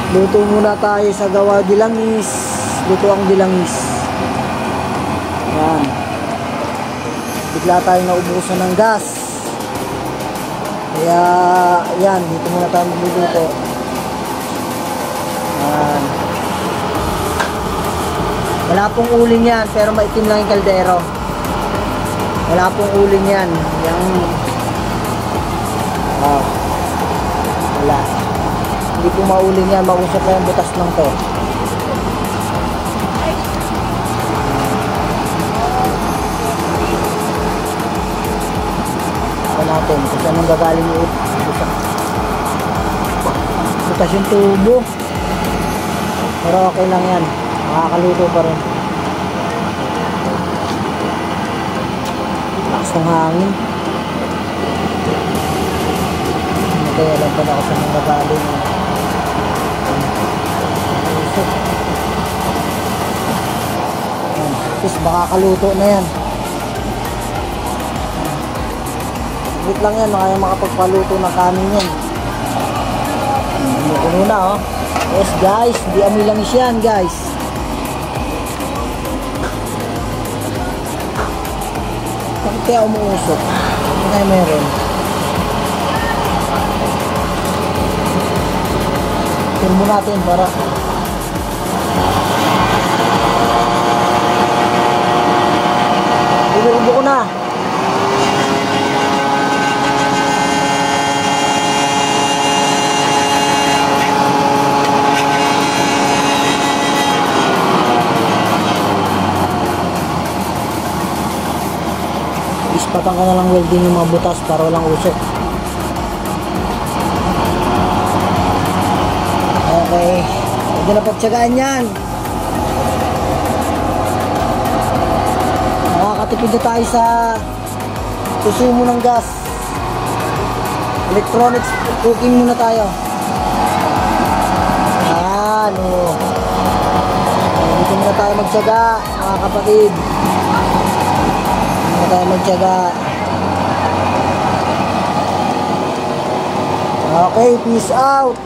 Luto muna tayo sa gawa dilangis. Luto ang dilangis. Yan. Bigla tayo naubusan ng gas. Kaya, yan. Dito muna tayo magluluto. Yan. Wala pong uling yan, pero maitim lang yung kaldero. Wala pong uling yan. Yang... wala. Hindi po mauling yan, mausap na yung butas lang to. Ito natin, kung saan nang gagaling yung butas yung tubo. Pero okay lang yan, makakaluto pa rin. Lakas ng hangin. Kaya alam pa na ako sa mga galing. Tapos makakaluto na yan. Wait lang yan, kaya makapagpaluto ng kanin yan. Puno na oh. Yes guys, di amoy langis yan guys. Bakit kaya umuusok? Ano kaya meron? Turbo natin para inuubo ko na. Ispatan ka na lang welding yung mga butas para walang usok. Okay, hindi na pagtsagaan yan. Nakakatipid na tayo sa susumo ng gas. Electronics cooking muna tayo. Ayan o. Hindi muna tayo magtsaga, mga kapatid. Hindi muna tayo magtsaga. Okay, peace out.